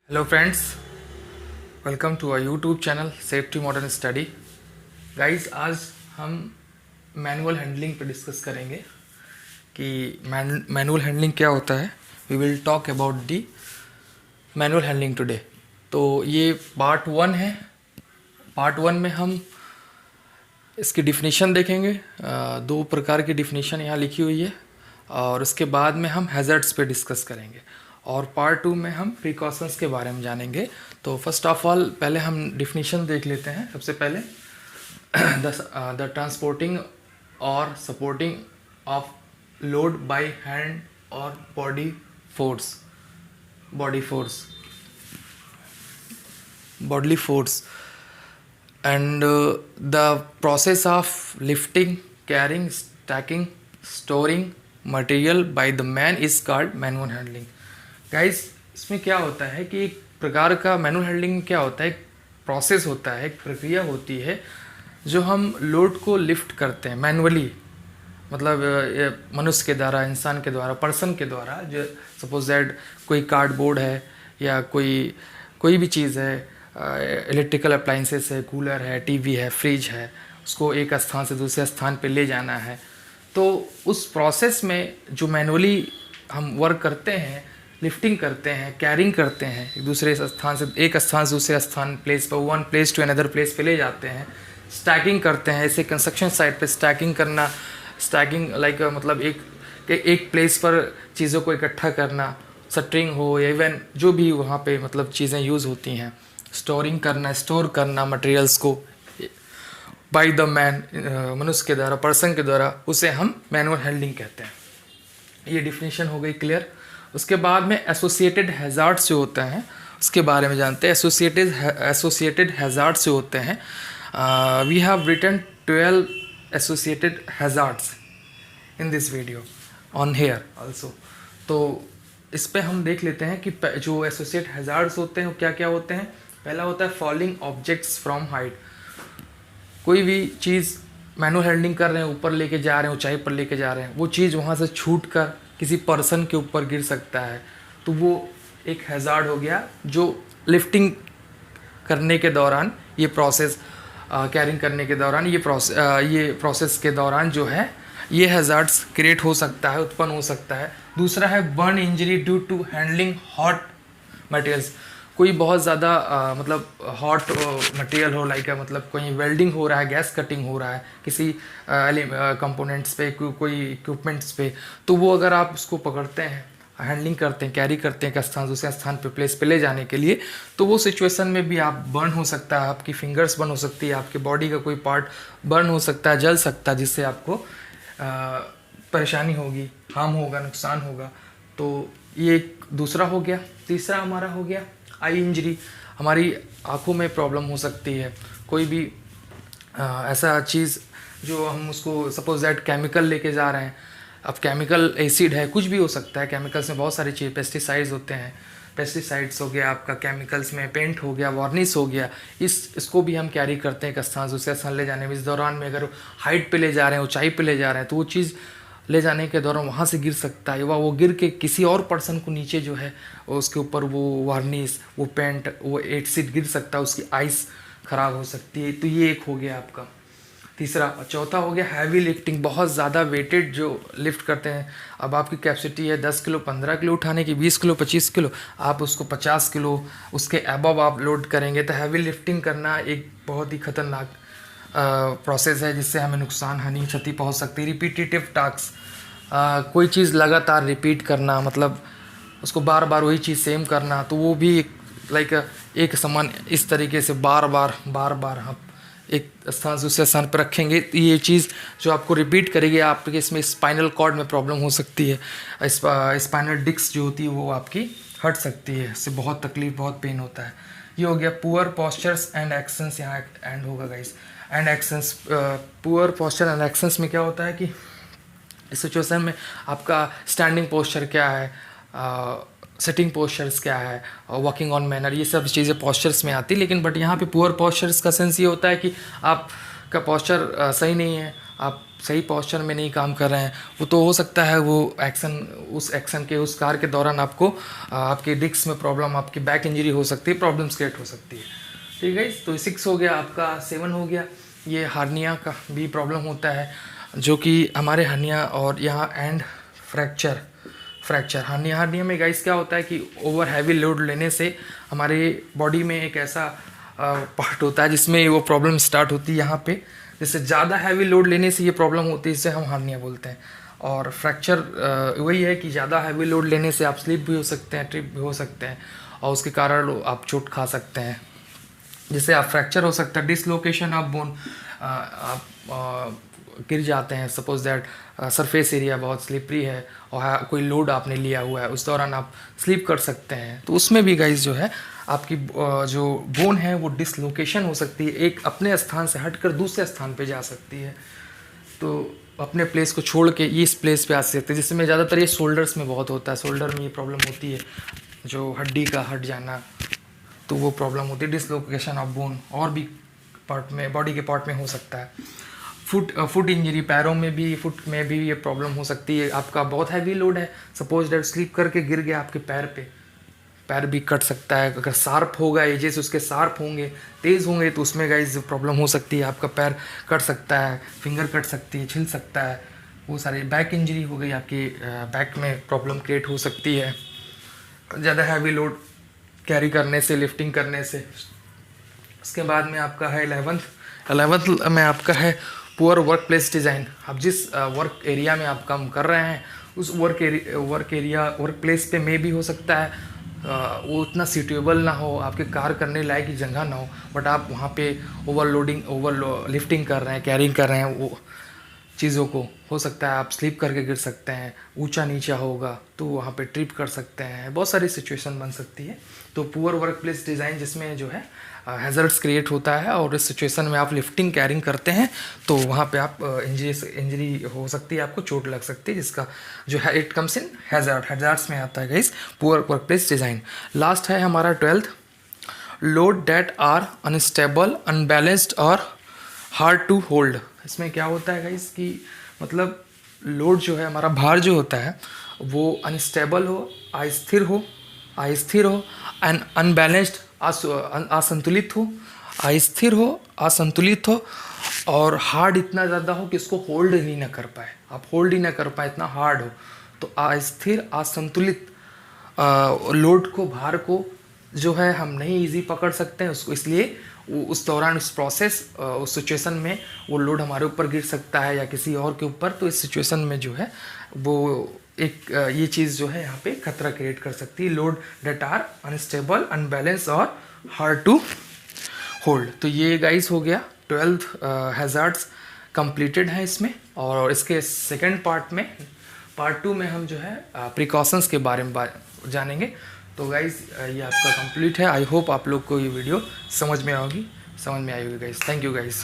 Hello friends, welcome to our YouTube channel safety modern study. Guys, आज हम manual handling पे discuss करेंगे कि मैनुअल हैंडलिंग क्या होता है। We will talk about the manual handling today. तो ये पार्ट 1 है। पार्ट 1 में हम इसकी डिफिनीशन देखेंगे। दो प्रकार की डिफिनीशन यहाँ लिखी हुई है और उसके बाद में हम हैज़र्ड्स पे डिस्कस करेंगे और पार्ट 2 में हम प्रिकॉशंस के बारे में जानेंगे। तो फर्स्ट ऑफ ऑल पहले हम डिफिनीशन देख लेते हैं। सबसे पहले द ट्रांसपोर्टिंग और supporting of load by hand और body force bodily force and the process of lifting, carrying, stacking, storing material by the man is called manual handling। Guys, इसमें क्या होता है कि एक प्रकार का मैनुअल हैंडलिंग क्या होता है, एक प्रोसेस होता है, एक प्रक्रिया होती है जो हम लोड को लिफ्ट करते हैं मैनुअली। मतलब मनुष्य के द्वारा, इंसान के द्वारा, पर्सन के द्वारा। जो सपोज दैट कोई कार्डबोर्ड है या कोई भी चीज़ है, इलेक्ट्रिकल अप्लाइंसेस है, कूलर है, टीवी है, फ्रिज है, उसको एक स्थान से दूसरे स्थान पे ले जाना है। तो उस प्रोसेस में जो मैनुअली हम वर्क करते हैं, लिफ्टिंग करते हैं, कैरिंग करते हैं, एक दूसरे स्थान से दूसरे स्थान प्लेस पर, one place to another place पे ले जाते हैं। स्टैकिंग करते हैं, ऐसे कंस्ट्रक्शन साइट पे स्टैकिंग करना। स्टैकिंग लाइक मतलब एक प्लेस पर चीज़ों को इकट्ठा करना, शटरिंग हो या इवन जो भी वहाँ पे मतलब चीज़ें यूज़ होती हैं। स्टोरिंग करना, स्टोर करना मटेरियल्स को बाय द मैन, मनुष्य के द्वारा, पर्सन के द्वारा, उसे हम मैनुअल हैंडलिंग कहते हैं। ये डिफिनीशन हो गई क्लियर। उसके बाद में एसोसिएटेड हैज़ार्ड्स जो होते हैं उसके बारे में जानते हैं। एसोसिएटेड हैज़ार्ड्स जो होते हैं, we have written 12 associated hazards in this video on here also. तो इस पे हम देख लेते हैं कि जो एसोसिएट हैज़ार्ड्स होते हैं वो क्या क्या होते हैं। पहला होता है फॉलिंग ऑब्जेक्ट्स फ्रॉम हाइट। कोई भी चीज़ मैनुअल हैंडलिंग कर रहे हैं, ऊपर लेके जा रहे हैं, ऊंचाई पर लेके जा रहे हैं, वो चीज़ वहाँ से छूट कर किसी पर्सन के ऊपर गिर सकता है, तो वो एक हैज़ार्ड हो गया। जो लिफ्टिंग करने के दौरान, ये प्रोसेस कैरिंग करने के दौरान, ये प्रोसेस के दौरान जो है ये हैज़ार्ड्स क्रिएट हो सकता है, उत्पन्न हो सकता है। दूसरा है burn injury due to handling hot materials. कोई बहुत ज़्यादा मतलब हॉट मटेरियल हो, लाइक मतलब कोई वेल्डिंग हो रहा है, गैस कटिंग हो रहा है किसी कंपोनेंट्स पे, कोई इक्विपमेंट्स पे, तो वो अगर आप उसको पकड़ते हैं, हैंडलिंग करते हैं, कैरी करते हैं एक स्थान दूसरे स्थान पे प्लेस पे ले जाने के लिए, तो वो सिचुएशन में भी आप बर्न हो सकता है, आपकी फिंगर्स बर्न हो सकती है, आपके बॉडी का कोई पार्ट बर्न हो सकता है, जल सकता है, जिससे आपको परेशानी होगी, हार्म होगा, नुकसान होगा। तो ये एक दूसरा हो गया। तीसरा हमारा हो गया आई इंजरी। हमारी आँखों में प्रॉब्लम हो सकती है। कोई भी ऐसा चीज़ जो हम उसको सपोज दैट केमिकल लेके जा रहे हैं, अब केमिकल एसिड है, कुछ भी हो सकता है। केमिकल्स में बहुत सारी चीज़, पेस्टिसाइड्स होते हैं, पेस्टिसाइड्स हो गया आपका, केमिकल्स में पेंट हो गया, वार्निश हो गया, इसको भी हम कैरी करते हैं एक स्थान दूसरे स्थान ले जाने में। इस दौरान में अगर हाइट पे ले जा रहे हैं, ऊंचाई पे ले जा रहे हैं, तो वो चीज़ ले जाने के दौरान वहाँ से गिर सकता है, वो गिर के किसी और पर्सन को नीचे जो है उसके ऊपर वो वार्निश, वो पेंट, वो एसिड गिर सकता है, उसकी आइस ख़राब हो सकती है। तो ये एक हो गया आपका तीसरा। चौथा हो गया हैवी लिफ्टिंग। बहुत ज़्यादा वेटेड जो लिफ्ट करते हैं, अब आपकी कैपेसिटी है 10 किलो, 15 किलो उठाने की, 20 किलो, 25 किलो, आप उसको 50 किलो उसके अबव आप लोड करेंगे, तो हैवी लिफ्टिंग करना एक बहुत ही खतरनाक प्रोसेस है, जिससे हमें नुकसान, हानि, क्षति पहुंच सकती है। रिपीटेटिव टास्क, कोई चीज़ लगातार रिपीट करना, मतलब उसको बार बार वही चीज़ सेम करना, तो वो भी एक लाइक एक समान इस तरीके से बार बार आप एक स्थान से दूसरे स्थान पर रखेंगे, तो ये चीज़ जो आपको रिपीट करेगी, आपके इसमें स्पाइनल कॉर्ड में प्रॉब्लम हो सकती है। स्पाइनल डिस्क जो होती है वो आपकी हट सकती है, इससे बहुत तकलीफ, बहुत पेन होता है। ये हो गया पुअर पॉस्चर्स एंड एक्शंस। यहाँ एंड होगा guys, and actions. Poor posture and actions में क्या होता है कि इस सिचुएशन में आपका स्टैंडिंग पोस्चर क्या है, सिटिंग पोस्चर्स क्या है, वॉकिंग ऑन मैनर, ये सब चीज़ें पोस्चर्स में आती। लेकिन बट यहाँ पे पुअर पोस्चर्स का सेंस ये होता है कि आप आपका पोस्चर सही नहीं है, आप सही पोस्चर में नहीं काम कर रहे हैं, वो तो हो सकता है वो उस एक्शन के उस कार के दौरान आपको आपके डिस्क में प्रॉब्लम, आपकी बैक इंजरी हो सकती है, प्रॉब्लम्स क्रिएट हो सकती है। ठीक है, तो 6 हो गया आपका। 7 हो गया, ये हार्निया का भी प्रॉब्लम होता है, जो कि हमारे हार्निया और यहाँ एंड फ्रैक्चर हार्निया में गाइस क्या होता है कि ओवर हैवी लोड लेने से हमारे बॉडी में एक ऐसा पार्ट होता है जिसमें वो प्रॉब्लम स्टार्ट होती है यहाँ पे। जैसे ज़्यादा हैवी लोड लेने से ये प्रॉब्लम होती है, इसे हम हार्निया बोलते हैं। और फ्रैक्चर वही है कि ज़्यादा हैवी लोड लेने से आप स्लिप भी हो सकते हैं, ट्रिप भी हो सकते हैं, और उसके कारण आप चोट खा सकते हैं। जैसे आप फ्रैक्चर हो सकता है, डिसलोकेशन ऑफ बोन, आप गिर जाते हैं, सपोज दैट सरफेस एरिया बहुत स्लिपरी है और कोई लोड आपने लिया हुआ है, उस दौरान आप स्लिप कर सकते हैं, तो उसमें भी गाइस जो है आपकी जो बोन है वो डिसलोकेशन हो सकती है, एक अपने स्थान से हटकर दूसरे स्थान पे जा सकती है, तो अपने प्लेस को छोड़ के ये इस प्लेस पे आ सकते हैं। जिसमें ज़्यादातर ये शोल्डर्स में बहुत होता है, शोल्डर में ये प्रॉब्लम होती है, जो हड्डी का हट जाना, तो वो प्रॉब्लम होती है डिसलोकेशन ऑफ बोन। और भी पार्ट में, बॉडी के पार्ट में हो सकता है। फुट इंजरी, पैरों में भी, फुट में भी ये प्रॉब्लम हो सकती है। आपका बहुत हैवी लोड है, सपोज दैट स्लिप करके गिर गया आपके पैर पे, पैर भी कट सकता है। अगर शार्प होगा एजेस उसके शार्प होंगे, तेज़ होंगे, तो उसमें गाइस प्रॉब्लम हो सकती है, आपका पैर कट सकता है, फिंगर कट सकती है, छिल सकता है, वो सारी बैक इंजरी हो गई, आपकी बैक में प्रॉब्लम क्रिएट हो सकती है ज़्यादा हैवी लोड कैरी करने से, लिफ्टिंग करने से। उसके बाद में आपका है 11th में आपका है पुअर वर्क प्लेस डिज़ाइन। आप जिस वर्क एरिया में आप काम कर रहे हैं उस वर्क प्लेस पे में भी हो सकता है वो उतना सूटेबल ना हो, आपके कार करने लायक की जगह ना हो, बट आप वहाँ पे लिफ्टिंग कर रहे हैं, कैरिंग कर रहे हैं वो चीज़ों को, हो सकता है आप स्लिप करके गिर सकते हैं, ऊंचा नीचा होगा तो वहाँ पे ट्रिप कर सकते हैं, बहुत सारी सिचुएशन बन सकती है। तो पुअर वर्क प्लेस डिज़ाइन जिसमें जो है हैज़र्ड्स क्रिएट होता है, और इस सिचुएशन में आप लिफ्टिंग कैरिंग करते हैं तो वहाँ पे आप इंजरी हो सकती है, आपको चोट लग सकती है, जिसका जो है इट कम्स इन हैज़ार्ड्स में आता है guys poor workplace design. Last है हमारा 12th, load that are unstable, unbalanced और हार्ड टू होल्ड। इसमें क्या होता है गाइस कि मतलब लोड जो है, हमारा भार जो होता है वो अनस्टेबल हो, अस्थिर हो एंड अनबैलेंस्ड, असंतुलित हो, अस्थिर हो, असंतुलित हो, और हार्ड इतना ज़्यादा हो कि इसको होल्ड ही ना कर पाए, आप होल्ड ही ना कर पाए, इतना हार्ड हो। तो अस्थिर, असंतुलित लोड को, भार को जो है हम नहीं इजी पकड़ सकते हैं उसको, इसलिए उस दौरान उस सिचुएशन में वो लोड हमारे ऊपर गिर सकता है या किसी और के ऊपर। तो इस सिचुएशन में जो है वो एक ये चीज़ जो है यहाँ पे खतरा क्रिएट कर सकती है, load that are unstable, unbalance और हार्ड टू होल्ड। तो ये गाइस हो गया 12 हैज़ार्ड्स कंप्लीटेड है इसमें। और इसके सेकेंड पार्ट 2 में हम जो है प्रिकॉशंस के बारे में जानेंगे। तो गाइज़ ये आपका कंप्लीट है। आई होप आप लोग को ये वीडियो समझ में आई होगी गाइज़। Thank you guys.